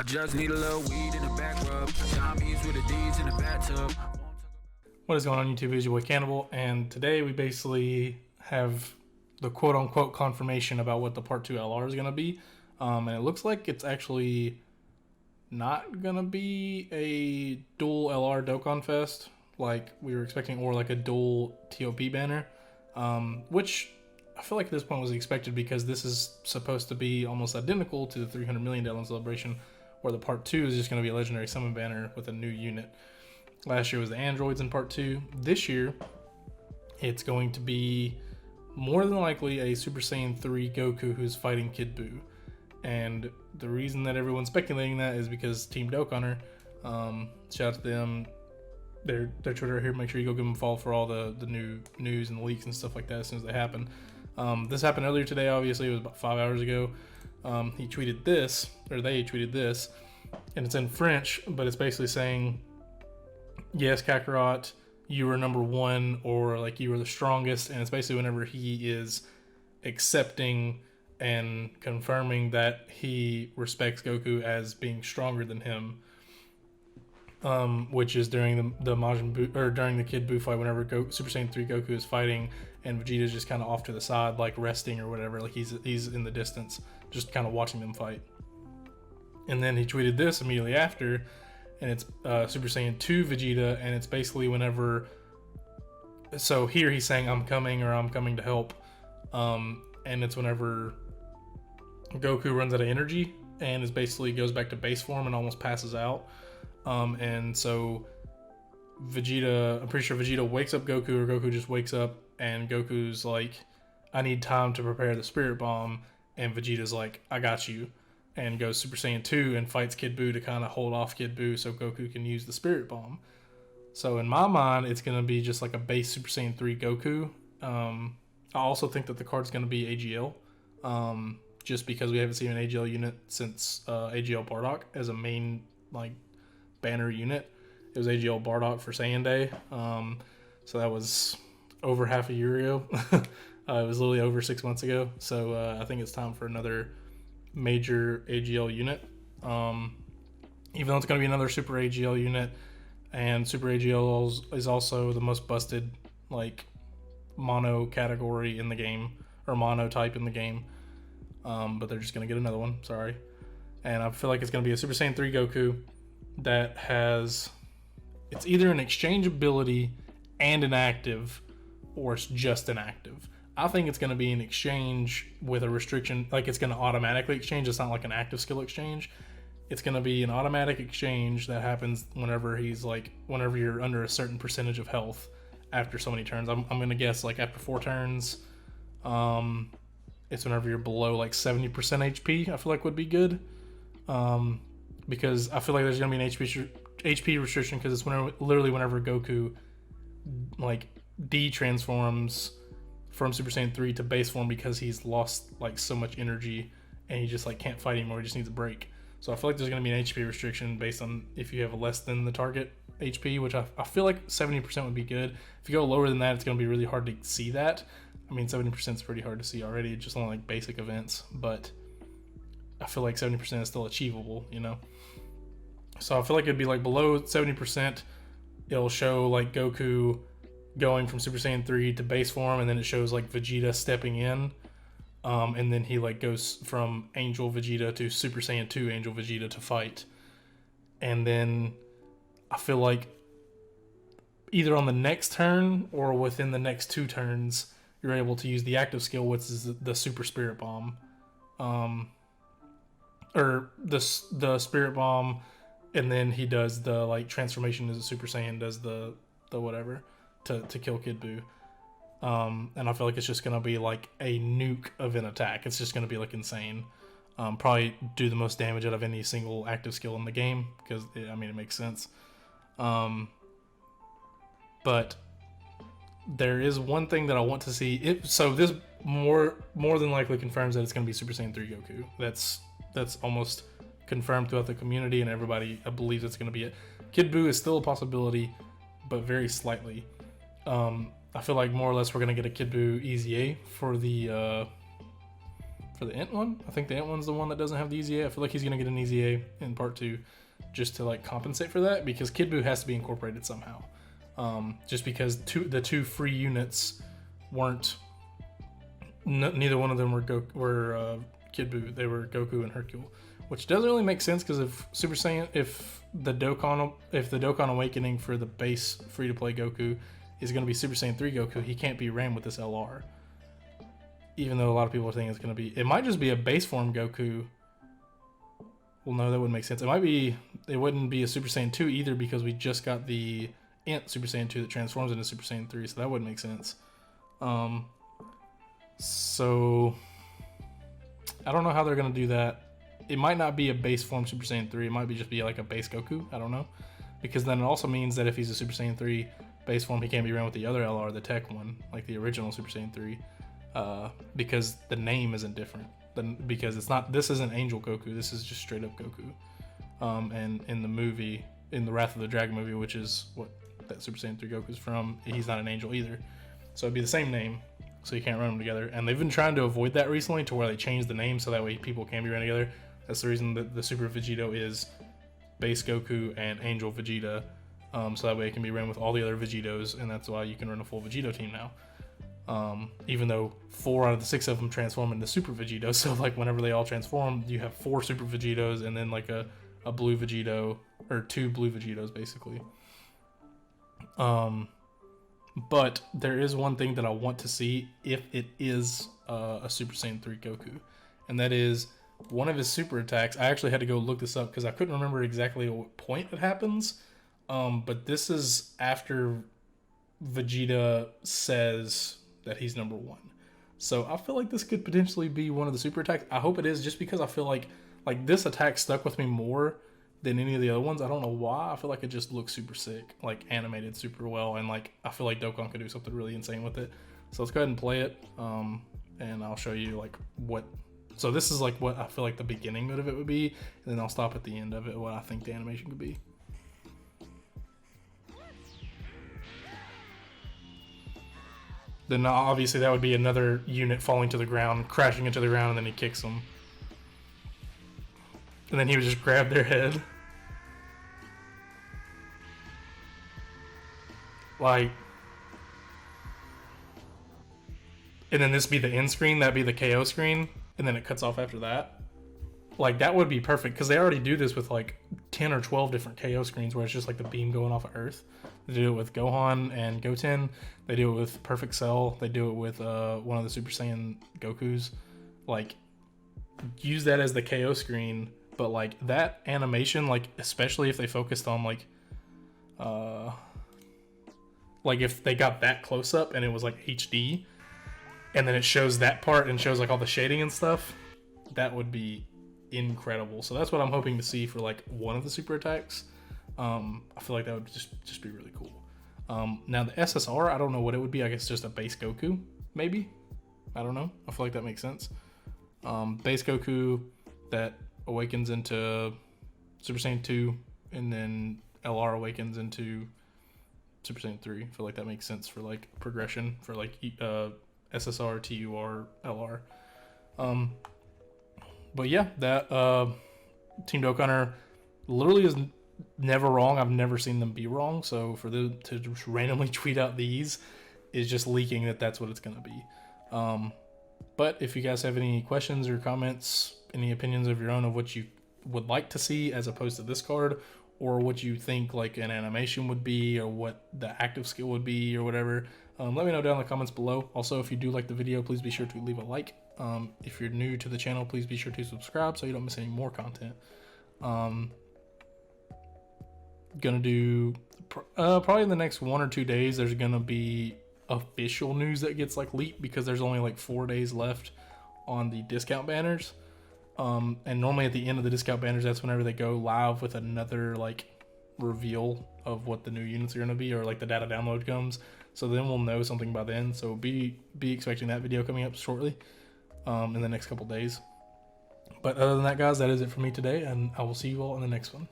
just need a little weed in the back rub. Zombies with the D's in the bathtub. What is going on YouTube? It's your boy Cannibal, and today we basically have the quote-unquote confirmation about what the Part 2 LR is going to be. And it looks like it's actually not going to be a dual LR Dokkan Fest like we were expecting, or like a dual TOP banner, which I feel like at this point was expected because this is supposed to be almost identical to the 300 million download celebration, where the Part 2 is just going to be a legendary summon banner with a new unit. Last year was the androids in Part 2. This year, it's going to be more than likely a Super Saiyan 3 Goku who's fighting Kid Buu. And the reason that everyone's speculating that is because Team Dokkanner, shout out to them, their Twitter here, make sure you go give them a follow for all the new news and leaks and stuff like that as soon as they happen. This happened earlier today, obviously, it was about 5 hours ago. He tweeted this, or they tweeted this, and it's in French, but it's basically saying, yes, Kakarot, you were number one, or like you were the strongest. And it's basically whenever he is accepting and confirming that he respects Goku as being stronger than him, which is during the Majin Buu, or during the Kid Buu fight, whenever Super Saiyan 3 Goku is fighting and Vegeta's just kind of off to the side, like resting or whatever, like he's in the distance, just kind of watching them fight. And then he tweeted this immediately after, and it's Super Saiyan 2 Vegeta, and it's basically whenever, so here he's saying I'm coming, or I'm coming to help, and it's whenever Goku runs out of energy and is basically goes back to base form and almost passes out, and so Vegeta, I'm pretty sure Vegeta wakes up Goku, or Goku just wakes up, and Goku's like, I need time to prepare the Spirit Bomb, and Vegeta's like, I got you, and goes Super Saiyan 2 and fights Kid Buu to kind of hold off Kid Buu so Goku can use the Spirit Bomb. So in my mind, it's going to be just like a base Super Saiyan 3 Goku. I also think that the card's going to be AGL, just because we haven't seen an AGL unit since AGL Bardock as a main like banner unit. It was AGL Bardock for Saiyan Day, so that was over half a year ago. It was literally over 6 months ago, so I think it's time for another major AGL unit, even though it's going to be another Super AGL unit, and Super AGL is also the most busted like mono category in the game, or mono type in the game, but they're just going to get another one, sorry. And I feel like it's going to be a Super Saiyan 3 Goku that has, it's either an exchange ability and an active, or it's just an active. I think it's going to be an exchange with a restriction, like it's going to automatically exchange. It's not like an active skill exchange. It's going to be an automatic exchange that happens whenever whenever you're under a certain percentage of health after so many turns. I'm going to guess like after 4 turns, it's whenever you're below like 70% HP, I feel like would be good. Because I feel like there's going to be an HP restriction, because it's literally whenever Goku like de-transforms from Super Saiyan 3 to base form, because he's lost like so much energy and he just like can't fight anymore, he just needs a break. So I feel like there's going to be an HP restriction based on if you have less than the target HP, which I feel like 70% would be good. If you go lower than that, it's going to be really hard to see that. I mean, 70% is pretty hard to see already, just on like basic events, but I feel like 70% is still achievable, you know? So I feel like it'd be like below 70%, it'll show like Goku going from Super Saiyan 3 to base form, and then it shows like Vegeta stepping in, and then he like goes from Angel Vegeta to Super Saiyan 2 Angel Vegeta to fight. And then I feel like either on the next turn or within the next 2 turns, you're able to use the active skill, which is the Super Spirit Bomb, or the Spirit Bomb, and then he does the like transformation as a Super Saiyan, does the whatever to kill Kid Buu. And I feel like it's just going to be like a nuke of an attack. It's just going to be like insane. Probably do the most damage out of any single active skill in the game, because I mean, it makes sense. But there is one thing that I want to see. So this more than likely confirms that it's going to be Super Saiyan 3 Goku. That's almost confirmed throughout the community, and everybody believes it's going to be it. Kid Buu is still a possibility, but very slightly. I feel like more or less we're going to get a Kid Buu EZA for the For the Int one, I think the Int one's the one that doesn't have the EZA. I feel like he's gonna get an EZA in part 2, just to like compensate for that, because Kid Buu has to be incorporated somehow. Just because the two free units weren't. Neither one of them were Kid Buu. They were Goku and Hercule, which doesn't really make sense because if the Dokkan Awakening for the base free to play Goku is going to be Super Saiyan 3 Goku, he can't be ran with this LR. Even though a lot of people are thinking it's going to be, it might just be a base form Goku. Well, no, that wouldn't make sense. It wouldn't be a Super Saiyan 2 either, because we just got the Int Super Saiyan 2 that transforms into Super Saiyan 3, so that wouldn't make sense. So I don't know how they're gonna do that. It might not be a base form Super Saiyan 3. It might just be like a base Goku. I don't know, because then it also means that if he's a Super Saiyan 3 base form, he can't be ran with the other LR, the Tech one, like the original Super Saiyan 3, because the name isn't different. Because it's not. This isn't Angel Goku. This is just straight up Goku. And in the movie, in the Wrath of the Dragon movie, which is what that Super Saiyan 3 Goku's from, he's not an angel either. So it'd be the same name, so you can't run them together. And they've been trying to avoid that recently, to where they changed the name so that way people can be run together. That's the reason that the Super Vegito is base Goku and Angel Vegeta, so that way it can be run with all the other Vegitos, and that's why you can run a full Vegito team now. Even though 4 out of the 6 of them transform into Super Vegito, so like whenever they all transform, you have 4 Super Vegitos and then like a blue Vegito, or 2 blue Vegitos basically. But there is one thing that I want to see if it is a Super Saiyan 3 Goku, and that is one of his super attacks. I actually had to go look this up because I couldn't remember exactly what point it happens, but this is after Vegeta says that he's number 1. So I feel like this could potentially be one of the super attacks. I hope it is, just because I feel like this attack stuck with me more than any of the other ones. I don't know why. I feel like it just looks super sick, like animated super well, and like I feel like Dokkan could do something really insane with it. So let's go ahead and play it, and I'll show you like what. So this is like what I feel like the beginning of it would be, and then I'll stop at the end of it what I think the animation could be. Then obviously that would be another unit falling to the ground, crashing into the ground, and then he kicks them. And then he would just grab their head. Like, and then this be the end screen, that'd be the KO screen, and then it cuts off after that. Like, that would be perfect, because they already do this with like 10 or 12 different KO screens where it's just like the beam going off of Earth. They do it with Gohan and Goten. They do it with Perfect Cell. They do it with one of the Super Saiyan Gokus. Like, use that as the KO screen, but like that animation, like especially if they focused on like if they got that close up and it was like HD, and then it shows that part and shows like all the shading and stuff, that would be incredible. So that's what I'm hoping to see for like one of the super attacks. I feel like that would just be really cool. Now the SSR, I don't know what it would be. I guess just a base Goku, maybe. I don't know. I feel like that makes sense. Base Goku that awakens into Super Saiyan 2, and then LR awakens into Super Saiyan 3. I feel like that makes sense for like progression for like SSR, TUR, LR. But yeah, that Team Dokkan literally is never wrong. I've never seen them be wrong. So for them to just randomly tweet out these is just leaking that that's what it's going to be. But if you guys have any questions or comments, any opinions of your own of what you would like to see as opposed to this card, or what you think like an animation would be, or what the active skill would be, or whatever, let me know down in the comments below. Also, if you do like the video, please be sure to leave a like. If you're new to the channel, please be sure to subscribe so you don't miss any more content. Gonna do probably in the next 1 or 2 days, there's gonna be official news that gets like leaked, because there's only like 4 days left on the discount banners. And normally at the end of the discount banners, that's whenever they go live with another like reveal of what the new units are going to be, or like the data download comes. So then we'll know something by then. So be expecting that video coming up shortly, in the next couple days. But other than that, guys, that is it for me today, and I will see you all in the next one.